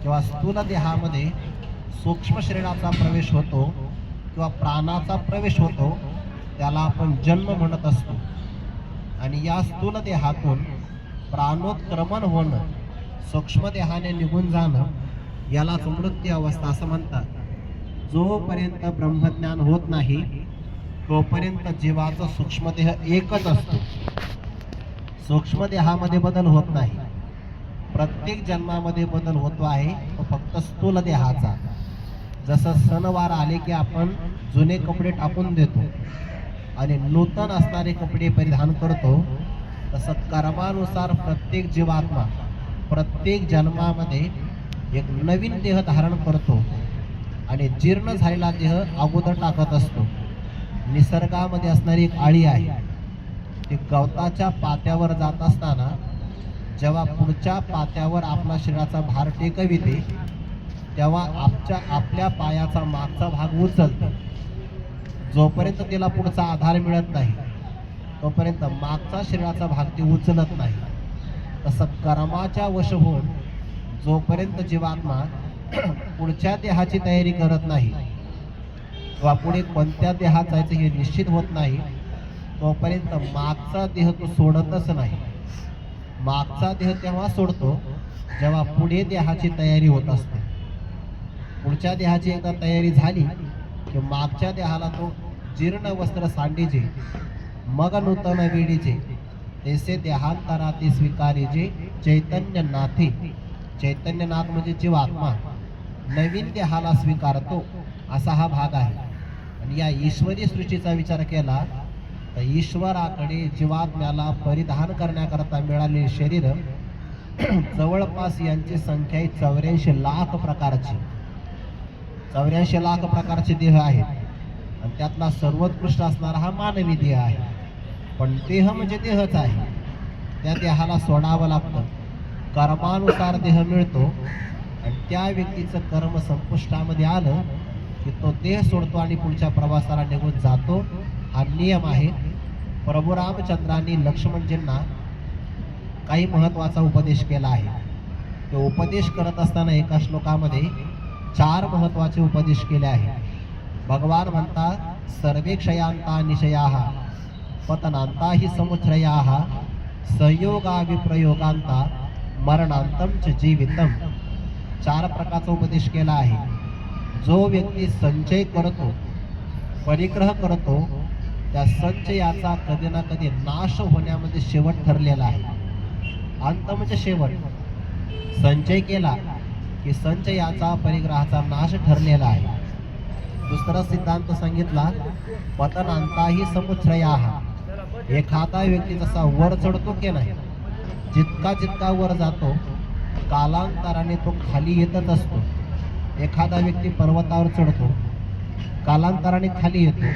किंवा स्थूल देहामध्ये सूक्ष्म शरीराचा प्रवेश होतो किंवा प्राणाचा प्रवेश होतो, त्याला आपण जन्म म्हणत असतो. आणि या स्थूल देहातून प्राणोत्क्रमण होणं, सूक्ष्म देहाने निघून जाणं, यालाच मृत्यू अवस्था असं म्हणतात. जोपर्यंत ब्रह्मज्ञान होत नाही तोपर्यंत जीवाचा सूक्ष्मदेह एकच असतो. सूक्ष्म देहामध्ये बदल होत नाही. प्रत्येक जन्मामध्ये बदल होतो आहे, तो फक्त स्थूल देहाचा. जसं सणवार आले की आपण जुने कपडे टाकून देतो आणि नूतन असणारे कपडे परिधान करतो, तसं कर्मानुसार प्रत्येक जीवात्मा प्रत्येक जन्मामध्ये एक नवीन देह धारण करतो आणि जीर्ण झालेला देह अगोदर टाकत असतो. निसर्गामध्ये असणारी एक आळी आहे, ती गवताच्या पात्यावर जात असताना जेव्हा पुढच्या पात्यावर आपला शरीराचा भार टेकविते, तेव्हा आपल्या पायाचा मागचा भाग उचलते. जोपर्यंत तिला पुढचा आधार मिळत नाही तोपर्यंत मागचा शरीराचा भाग ती उचलत नाही. तसं कर्माच्या वश होऊन जोपर्यंत जीवात्मा पुढच्या देहाची तयारी करत नाही किंवा पुढे कोणत्या देहात जायचं हे निश्चित होत नाही, तोपर्यंत मागचा देह तो सोडतच नाही. मागचा देह तेव्हा सोडतो जेव्हा पुढे देहाची तयारी होत असते. पुढच्या देहाची एकदा तयारी झाली की मागच्या देहाला तो जीर्ण वस्त्र सांडीजे, मग नूतन वेडीचे, तेसे देहांतराती स्वीकारीजे चैतन्यनाथी. चैतन्यनाथ म्हणजे जीवात्मा नवीन देहाला स्वीकारतो, असा हा भाग आहे. आणि या ईश्वरी सृष्टीचा विचार केला तर ईश्वराकडे जीवात्म्याला परिधान करण्याकरता मिळालेले शरीर जवळपास यांची संख्या 84 लाख प्रकारची. 84 लाख प्रकारचे देह आहेत आणि त्यातला सर्वोत्कृष्ट असणारा हा मानवी देह आहे. पण देह म्हणजे देहच आहे, त्या देहाला सोडावं लागतं. कर्मानुसार देह मिळतो आणि त्या व्यक्तीचं कर्म संपुष्टामध्ये आलं की तो देह सोडतो आणि पुढच्या प्रवासाला निघून जातो. हा नियम आहे. प्रभू रामचंद्रांनी लक्ष्मणजींना काही महत्त्वाचा उपदेश केला आहे. तो उपदेश करत असताना एका श्लोकामध्ये 4 महत्त्वाचे उपदेश केले आहे. भगवान म्हणतात, सर्वे क्षयांता निशयाः पतनांता हि समुच्छ्रयाः संयोगा विप्रयोगांता मरणांतम च जीवितम. 4 प्रकारचा उपदेश केला आहे. जो व्यक्ती संचय करतो, परिग्रह करतो, त्या संचयाचा कधी ना कधी नाश होण्यामध्ये शेवट ठरलेला आहे. अंत म्हणजे शेवट. संचय केला की संचयाचा परिग्रहाचा नाश ठरलेला आहे. दुसरा सिद्धांत सांगितला, पतनांताही समुच्छ्रयाः. एखादा व्यक्ती जसा वर चढतो की नाही, जितका वर जातो कालांतराने तो खाली येतच असतो. एखादा व्यक्ती पर्वतावर चढतो, कालांतराने खाली येतो.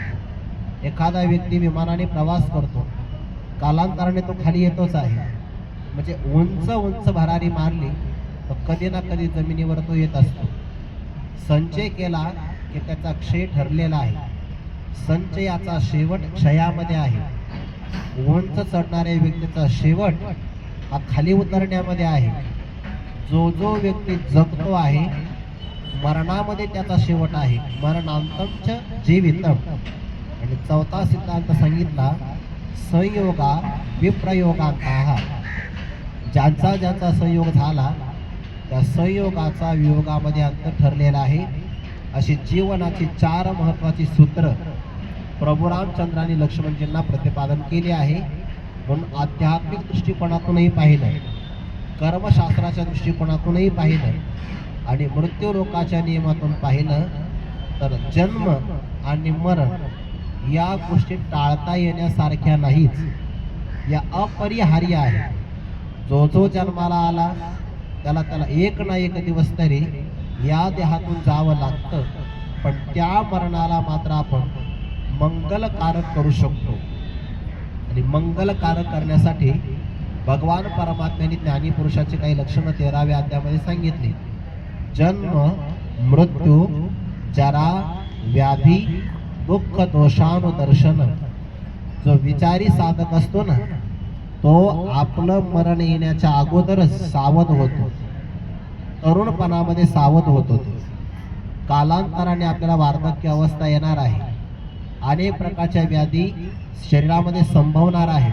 एखादा व्यक्ती विमानाने प्रवास करतो, कालांतराने तो खाली येतोच आहे. म्हणजे उंच भरारी मारली तर कधी ना कधी जमिनीवर तो येत असतो. संचय केला की त्याचा क्षय ठरलेला आहे. संचयाचा शेवट क्षयामध्ये आहे. उंच चढणाऱ्या व्यक्तीचा शेवट हा खाली उतरण्यामध्ये आहे. जो व्यक्ती जगतो आहे, मरणामध्ये त्याचा शेवट आहे. मरणांतम च जीवितम. आणि 4था सिद्धांत सांगितला, संयोगा विप्रयोगांताः. ज्यांचा संयोग झाला त्या संयोगाचा वियोगामध्ये अंत ठरलेला आहे. अशी जीवनाची 4 महत्त्वाची सूत्र प्रभू रामचंद्रांनी लक्ष्मणजींना प्रतिपादन केले आहे. म्हणून आध्यात्मिक दृष्टिकोनातूनही पाहिलं, कर्मशास्त्राच्या दृष्टिकोनातूनही पाहिलं आणि मृत्यूलोकाच्या नियमातून पाहिलं तर जन्म आणि मरण या गोष्टी टाळता येण्यासारख्या नाहीत. या अपरिहार्य आहे. जो जन्माला आला त्याला एक ना एक दिवस तरी या देहातून जावं लागतं. पण त्या मरणाला मात्र आपण मंगलकारक करू शकतो. आणि मंगलकारक करण्यासाठी भगवान परमात्म्याने ज्ञानीपुरुषाची काही लक्षणं 13व्या अध्यायामध्ये सांगितली. जन्म, मृत्यू, जरा, व्याधी, दुःख, दोषानुदर्शन. जो विचारी साधक असतो ना, तो आपलं मरण येण्याच्या अगोदरच सावध होतो. तरुणपणामध्ये सावध होत होतो. कालांतराने आपल्याला वार्धक्य अवस्था येणार आहे. अनेक प्रकारच्या व्याधी शरीरामध्ये संभवणार आहे.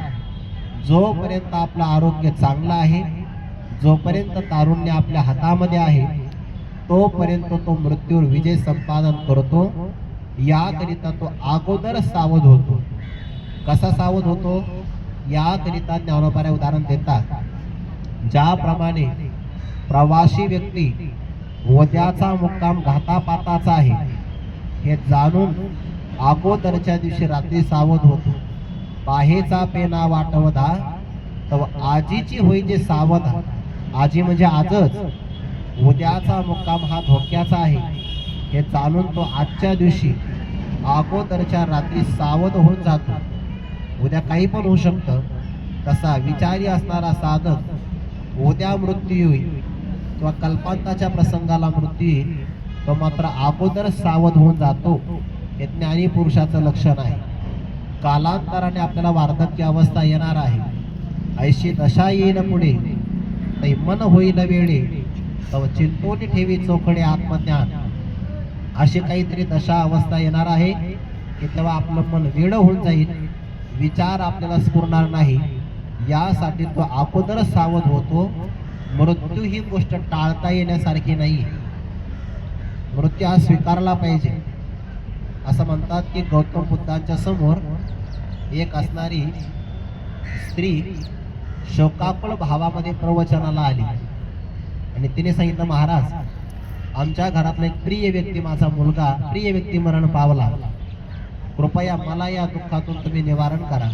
जोपर्यंत आपलं आरोग्य चांगलं आहे, जोपर्यंत तारुण्य आपल्या हातामध्ये आहे, तोपर्यंत तो मृत्यूवर विजय संपादन करतो. याकरिता तो अगोदर सावध होतो. कसा सावध होतो याकरिता ज्ञानोबाने उदाहरण देतात. ज्याप्रमाणे प्रवासी व्यक्ती उद्याचा मुक्काम घातापाताचा आहे हे जाणून अगोदरच्या दिवशी रात्री सावध होतो. पाहेचा पेना वाटवदा तव आजीची होई जे सावध. आजी म्हणजे आजच. उद्याचा मुक्काम हा धोक्याचा आहे हे जाणून तो आजच्या दिवशी अगोदरच्या रात्री सावध होऊन जातो. उद्या काही पण होऊ शकतं. तसा विचारी असणारा साधक उद्या मृत्यू होईल किंवा कल्पांताच्या प्रसंगाला मृत्यू येईल, तो मात्र अगोदर सावध होऊन जातो. हे ज्ञानी पुरुषाचं लक्षण आहे. कालांतराने आपल्याला वार्धक्य अवस्था येणार आहे. ऐशी दशा येईल पुढे तै मन होईल वेळे तव चिंतोनी ठेवी चोखडे आत्मज्ञान. अशी काहीतरी दशा अवस्था येणार आहे की तेव्हा आपलं मन वेड होऊन जाईल, विचार आपल्याला स्फुरणार नाही. यासाठी तो अगोदर सावध होतो. मृत्यू ही गोष्ट टाळता येण्यासारखी नाही. मृत्यू हा स्वीकारला पाहिजे. असं म्हणतात की गौतम बुद्धांच्या समोर एक असणारी स्त्री शोकाकुळ भावामध्ये प्रवचनाला आली आणि तिने सांगितलं, महाराज, आमच्या घरातला एक प्रिय व्यक्ती, माझा मुलगा प्रिय व्यक्ती मरण पावला. कृपया मला या दुःखातून तुम्ही निवारण करा.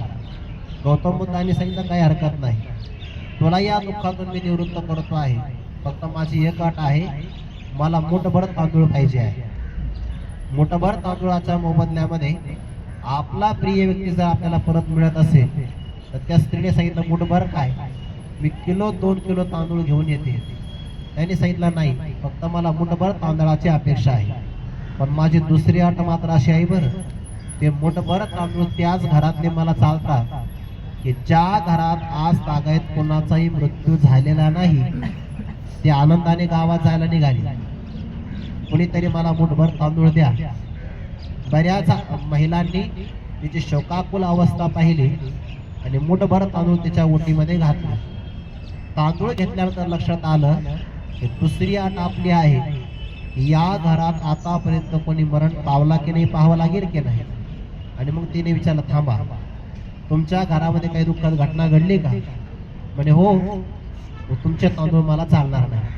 गौतम बुद्धांनी सांगितलं, काही हरकत नाही, तुला या दुःखातून मी निवृत्त करतो आहे. फक्त माझी एक अट आहे, मला मुठभर तांदूळ पाहिजे आहे. मुठभर तांदूळाच्या मोबदल्यामध्ये आपला प्रिय व्यक्ती जर आपल्याला परत मिळत असेल तर त्या स्त्रीने सांगितलं, मुठभर काय, मी किलो 2 किलो तांदूळ घेऊन येते. त्यांनी सांगितलं, नाही, फक्त मला मुठभर तांदळाची अपेक्षा आहे. पण माझी दुसरी अट मात्र अशी आहे, बरं, ते मुठभर तांदूळ त्याच घरातले मला चालतात की ज्या घरात आज तागायत कोणाचाही मृत्यू झालेला नाही. ते आनंदाने गावात जायला निघाली. कुणीतरी मला मुठभर तांदूळ द्या. बऱ्याच महिलांनी तिची शोकाकुल अवस्था पाहिली आणि मुठभर तांदूळ तिच्या ओटीमध्ये घातला. तांदूळ घेतल्यानंतर लक्षात आलं की दुसरी अट आपली आहे, या घरात आतापर्यंत कोणी मरण पावला की नाही, पाहावं लागेल की नाही. आणि मग तिने विचारलं, थांबा, तुमच्या घरामध्ये काही दुःखद घटना घडली का? म्हणे हो, तुमचे तांदूळ मला चालणार नाही.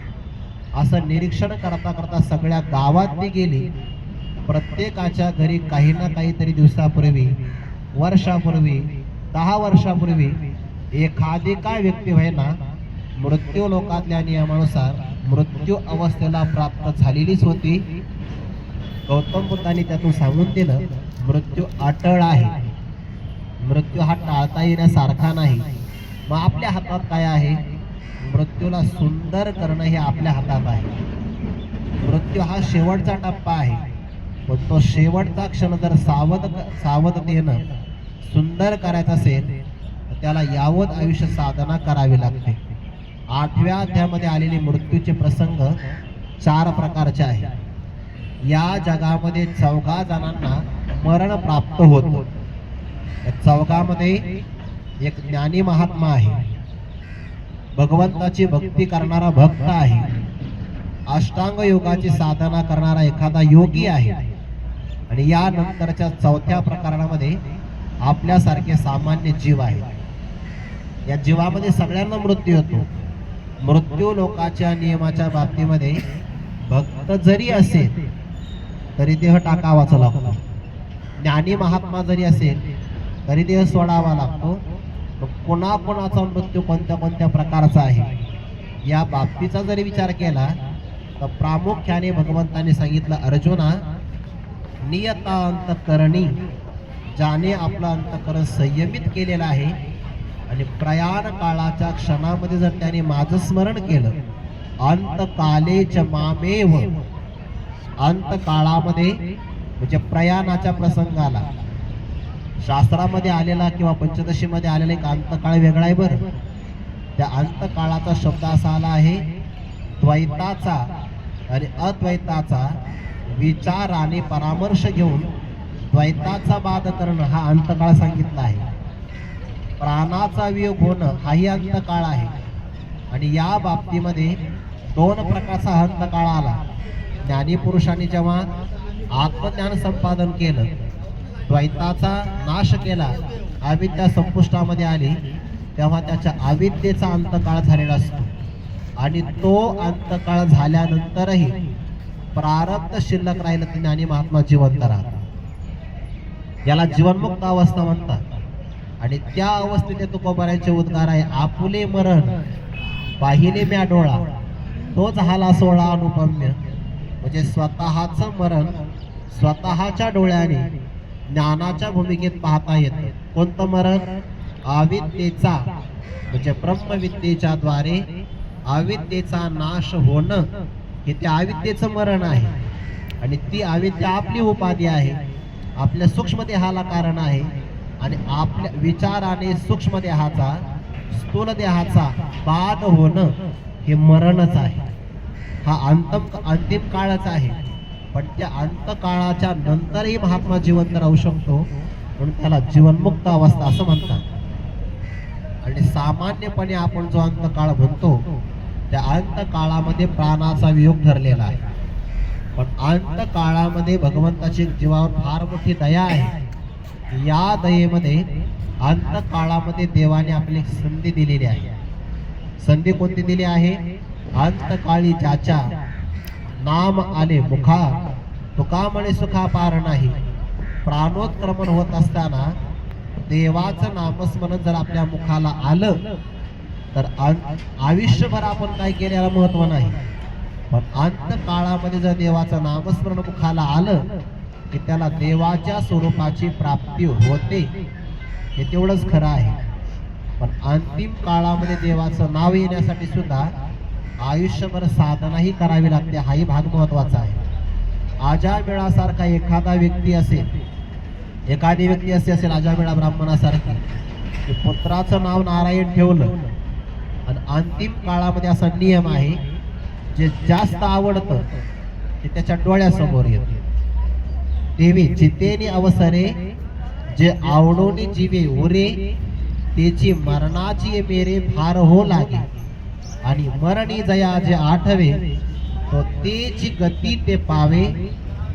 असं निरीक्षण करता करता सगळ्या गावात ती गेली. प्रत्येकाच्या घरी काही ना काहीतरी दिवसापूर्वी, वर्षापूर्वी, 10 वर्षापूर्वी एखादी काय व्यक्ती व्हायना मृत्यू लोकातल्या नियमानुसार मृत्यू अवस्थेला प्राप्त झालेलीच होती. गौतम बुद्धांनी त्यातून सांगून दिलं, मृत्यू अटळ आहे, मृत्यू हा टाळता येण्यासारखा नाही. मग आपल्या हातात काय आहे? मृत्यूला सुंदर करणं हे आपल्या हातात आहे. मृत्यू हा शेवटचा टप्पा आहे, पण तो शेवटचा क्षण जर सावधतेनं सुंदर करायचा असेल तर त्याला यावत आयुष्य साधना करावी लागते. 8व्या अध्यायामध्ये आलेले मृत्यूचे प्रसंग 4 प्रकारचे आहेत. या जगामध्ये 4 जणांना मरण प्राप्त होतं. या 4मध्ये एक ज्ञानी महात्मा आहे, भगवंताची भक्ती करणारा भक्त आहे, अष्टांग योगाची साधना करणारा एखादा योगी आहे, आणि या नंतरच्या 4थ्या प्रकरणामध्ये आपल्यासारखे सामान्य जीव आहे. या जीवामध्ये सगळ्यांना मृत्यू होतो. मृत्यू लोकाच्या नियमाच्या बाबतीमध्ये भक्त जरी असेल तरी देह टाकावाच लागतो. ज्ञानी महात्मा जरी असेल तरी देह सोडावा लागतो. कोणाकोणाचा मृत्यू कोणत्या कोणत्या प्रकारचा आहे या बाबतीचा जरी विचार केला तर प्रामुख्याने भगवंतांनी सांगितलं, अर्जुना, नियता अंतकरणी, ज्याने आपलं अंतकरण संयमित केलेलं आहे आणि प्रयाण काळाच्या क्षणामध्ये जर त्याने माझं स्मरण केलं, अंतकालेच मामेव, अंतकाळामध्ये म्हणजे प्रयाणाच्या प्रसंगाला, शास्त्रामध्ये आलेला किंवा पंचदशीमध्ये आलेला एक अंतकाळ वेगळा आहे. बरं, त्या अंतकाळाचा शब्द असा आला आहे द्वैताचा आणि अद्वैताचा विचार आणि परामर्श घेऊन द्वैताचा बाध करणं हा अंतकाळ सांगितला आहे. प्राणाचा वियोग होणं हाही अंतकाळ आहे. आणि या बाबतीमध्ये दोन प्रकारचा अंतकाळ आला. ज्ञानी पुरुषांनी जेव्हा आत्मज्ञान संपादन केलं, द्वैताचा नाश केला, अविद्या संपुष्टामध्ये आली, तेव्हा त्याच्या अविद्येचा अंतकाळ झालेला असतो. आणि तो अंतकाळ झाल्यानंतरही प्रारब्ध शिल्लक राहिलं तर ज्ञानी महात्मा जिवंत राहतात. याला जीवनमुक्त अवस्था म्हणतात. आणि त्या अवस्थेत तुकोबारायांचे उद्गार आहे, आपुले मरण पाहिले म्या डोळा, तो झाला सोळा अनुपम्य. म्हणजे स्वतःच मरण स्वतःच्या डोळ्याने ज्ञानाच्या भूमिकेत पाहता येतं. कोणतं मरण? अविद्येचा, म्हणजे ब्रह्मविद्येच्या द्वारे अविद्येचा नाश होणं हे त्या अविद्येचं मरण आहे. आणि ती अविद्या आपली उपाधी आहे, आपल्या सूक्ष्म देहाला कारण आहे. आणि आपल्या विचाराने सूक्ष्म देहाचा स्थूल देहाचा बाध होणं हे मरणच आहे. हा अंतिम काळच आहे. पण त्या अंतकाळाच्या नंतरही महात्मा जिवंत राहू शकतो, म्हणून त्याला जीवनमुक्त अवस्था असं म्हणतात. आणि सामान्यपणे आपण जो अंतकाळ म्हणतो त्या अंतकाळामध्ये प्राणाचा वियोग ठरलेला आहे. पण अंतकाळामध्ये भगवंताची जीवावर फार मोठी दया आहे. या दयेमध्ये अंतकाळामध्ये देवाने आपली संधी दिलेली आहे. संधी कोणती दिली आहे? अंतकाळी ज्याच्या नाम आले मुखा, तुका म्हणे सुखा पार नाही. प्राणोत्क्रमण होत असताना देवाचं नामस्मरण जर आपल्या मुखाला आलं तर आयुष्यभर आपण काय केलं याला महत्व नाही. पण अंतकाळामध्ये जर देवाचं नामस्मरण मुखाला आलं की त्याला देवाच्या स्वरूपाची प्राप्ती होते, हे तेवढंच खरं आहे. पण अंतिम काळामध्ये देवाचं नाव येण्यासाठी सुद्धा आयुष्यभर साधनाही करावी लागते. हाही भाग महत्वाचा आहे. आजामेळासारखा एखादी व्यक्ती असेल आजामेळा ब्राह्मणासारखी, की पुत्राचं नाव नारायण ठेवलं आणि अंतिम काळामध्ये असा नियम आहे, जे जास्त आवडतं ते त्याच्या डोळ्यासमोर येतं. देवी चितेनी अवसरे, जे आवडोनी जीवे उरे, त्याची मरणाची मेरे फार हो लागे. आणि मरणी जया जे आठवे, तो तेची गती ते पावे,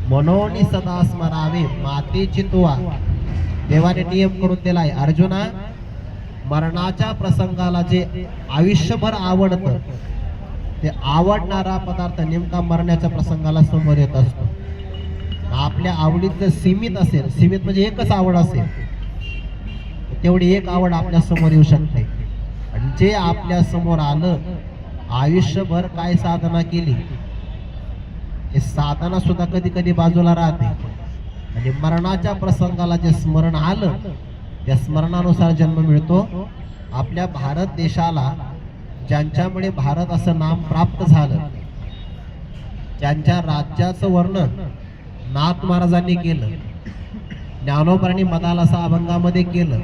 मनोनी सदा स्मरावे मातेची तुवा. देवाने नियम करून दिलाय, अर्जुना मरणाच्या प्रसंगाला जे आयुष्यभर आवडतं ते आवडणारा पदार्थ नेमका मरण्याच्या प्रसंगाला समोर येत असतो. आपल्या आवडीत जर सीमित असेल, सीमित म्हणजे एकच आवड असेल, तेवढी एक आवड आपल्या समोर येऊ शकते. आणि जे आपल्या समोर आलं, आयुष्यभर काय साधना केली हे साधना सुद्धा कधी कधी बाजूला राहते. आणि मरणाच्या प्रसंगाला जे स्मरण आलं त्या स्मरणानुसार जन्म मिळतो. आपल्या भारत देशाला ज्यांच्यामुळे भारत असं नाम प्राप्त झालं, ज्यांच्या राज्याचं वर्णन नाथ महाराजांनी केलं, ज्ञानोबांनी मदालसा अभंगामध्ये केलं.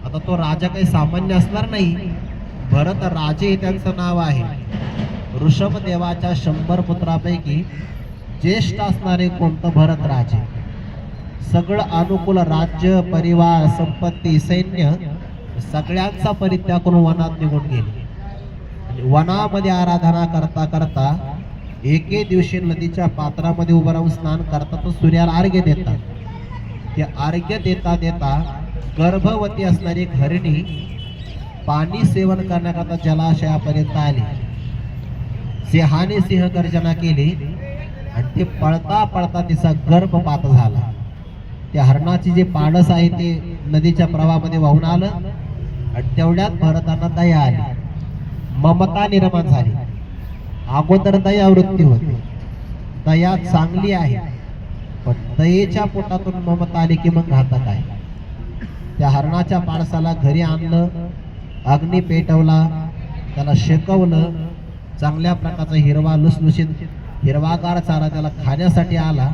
आता तो राजा काही सामान्य असणार नाही. भरत राजे हे त्यांचं नाव आहे. ऋषभदेवाच्या 100 पुत्रापैकी ज्येष्ठ असणारे कोणतं? भरत राजे. सगळं अनुकूल राज्य, परिवार, संपत्ती, सैन्य सगळ्यांचा परित्याग करून वनात निघून गेले. वनामध्ये आराधना करता करता एके दिवशी नदीच्या पात्रामध्ये उभं राहून स्नान करतात, सूर्याला अर्घ्य देतात. ते अर्घ्य देता देता गर्भवती असणारी एक हरिणी पाणी सेवन करण्याकरता जलाशयापर्यंत आली. सिंहाने सिंह गर्जना केली आणि ते पळता पळता तिचा गर्भपात झाला. त्या हरणाची जे पाडस आहे ते नदीच्या प्रवाहामध्ये वाहून आलं आणि तेवढ्यात भरतांना दया आली, ममता निर्माण झाली. अगोदर दया वृत्ती होती. दया चांगली आहे, पण दयेच्या पोटातून ममता आली की मग घातक आहे. त्या हरणाच्या पाडसाला घरी आणलं, अग्नी पेटवला, त्याला शेकवलं. चांगल्या प्रकारचा हिरवा लुसलुशीत हिरवागार चारा त्याला खाण्यासाठी आला.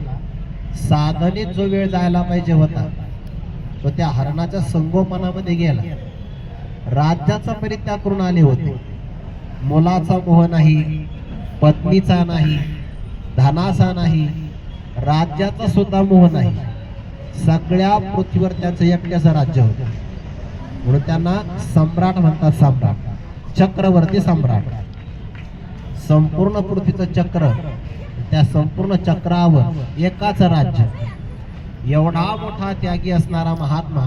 साधनेत जो वेळ जायला पाहिजे होता तो त्या हरणाच्या संगोपनामध्ये गेला. राज्याचा परित्याग करून आले होते. मुलाचा मोह नाही, पत्नीचा नाही, धनाचा नाही, राज्याचा सुद्धा मोह नाही. सगळ्या पृथ्वीवर त्यांचं एकट्याचं राज्य होतं. म्हणून त्यांना सम्राट म्हणतात. सम्राट, चक्रवर्ती सम्राट. संपूर्ण पृथ्वीचं चक्र, त्या संपूर्ण चक्रावर एकाच राज्य. एवढा मोठा त्यागी असणारा महात्मा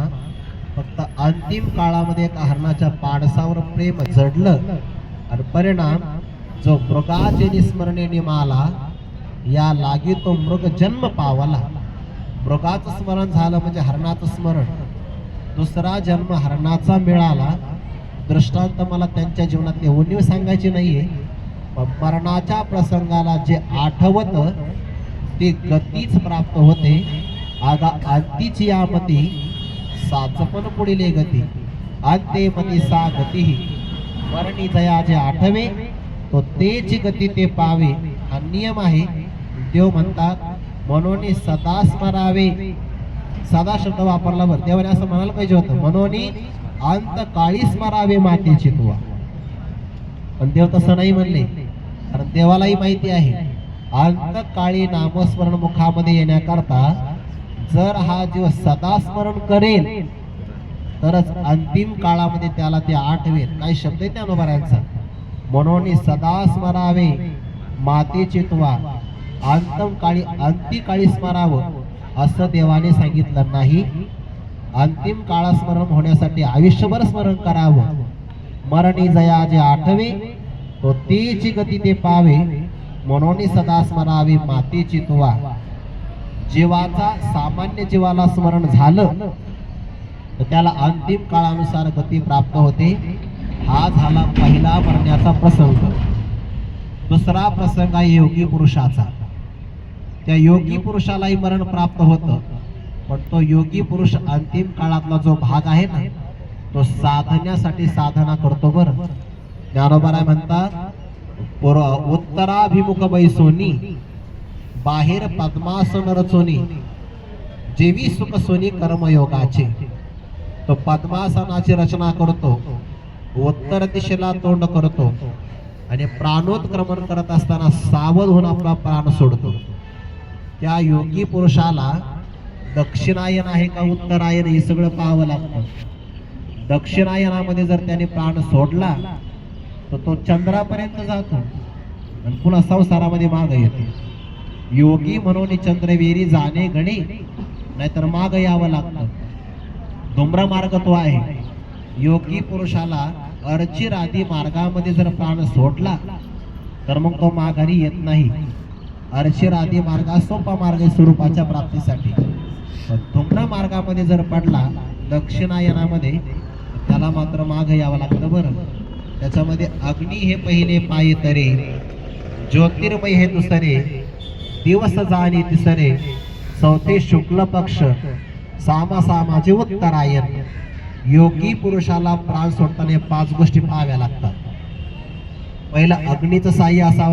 फक्त अंतिम काळामध्ये एका हरणाच्या पाडसावर प्रेम जडलं आणि परिणाम जो मृगाचे निस्मरणे निमाला, या लागी तो मृग जन्म पावला. मृगाचं स्मरण झालं म्हणजे हरणाचं स्मरण. दुसरा जन्म हरणाचा मिळाला. दृष्टांत मला त्यांच्या जीवनातले उणीव सांगायची नाहीये, पण मरणाच्या प्रसंगाला जे आठवत ते गतीच प्राप्त होते. आगा अंतीची यामती साचपण पुढील गती, अंते मती सा गती. मरणी जया जे आठवे तो तेची गती ते पावे, हा नियम आहे. देव म्हणतात म्हणून सदा स्मरावे. सदा शब्द वापरला बरं. देवाने असं म्हणायला पाहिजे होतं, म्हणून अंत काळी स्मरावे मातेची तुवा. पण देव तसं नाही म्हणले, कारण देवालाही माहिती आहे अंत काळी नामस्मरण मुखामध्ये येण्याकरता जर हा जीव सदा स्मरण करेल तरच अंतिम काळामध्ये त्याला ते आठवेल. काही शब्द आहे त्या अनुभाऱ्यांचा. म्हणून सदा स्मरावे मातेची तुवा, अंतम काळी अंती काळी स्मरावं असं देवाने सांगितलं नाही. अंतिम काळा स्मरण होण्यासाठी आयुष्यभर स्मरण करावं. मरणी जया जे आठवे तो तेची गती ते पावे, म्हणून सदा स्मरावे मातेची तुवा. जीवाचा सामान्य जीवाला स्मरण झालं तर त्याला अंतिम काळानुसार गती प्राप्त होते. हा झाला पहिला मरण्याचा प्रसंग. दुसरा प्रसंग आहे योगी पुरुषाचा. त्या योगी पुरुषालाही मरण प्राप्त होतं, पण तो योगी पुरुष अंतिम काळातला जो भाग आहे ना, तो साधण्यासाठी साधना करतो. बरं, ज्ञानोबा म्हणतात उत्तराभिमुख बैसोनी, बाहेर पद्मासन रचोनी, जेवी सुख सोनी कर्मयोगाचे. तो पद्मासनाची रचना करतो, उत्तर दिशेला तोंड करतो आणि प्राणोत्क्रमण करत असताना सावध होऊन आपला प्राण सोडतो. त्या योगी पुरुषाला दक्षिणायन आहे का उत्तरायण हे सगळं पाहावं लागतं. दक्षिणायनामध्ये जर त्याने प्राण सोडला तर तो चंद्रापर्यंत जातो आणि पुन्हा संसारामध्ये माग येतो. योगी म्हणून चंद्रवेरी जाणे गणे, नाहीतर माग यावं लागतं. धूम्र मार्ग तो आहे. योगी पुरुषाला अर्चिरादी मार्गामध्ये जर प्राण सोडला तर मग तो माघारी येत नाही. अर्चिरादी मार्ग सोपा मार्ग आहे स्वरूपाच्या प्राप्तीसाठी. पण धूम्र मार्गामध्ये जर पडला दक्षिणायनामध्ये, त्याला मात्र माग यावं लागतं. बरं, त्याच्यामध्ये अग्नी हे पहिले पाय तरे, ज्योतिर्मय हे दुसरे, दिवस जाणे तिसरे, चौथे शुक्ल पक्ष, सामासामाचे उत्तरायण. योगी पुरुषाला प्राण सोडताना 5 गोष्टी पाहाव्या लागतात. पहिला अग्नीचं साह्य असावं.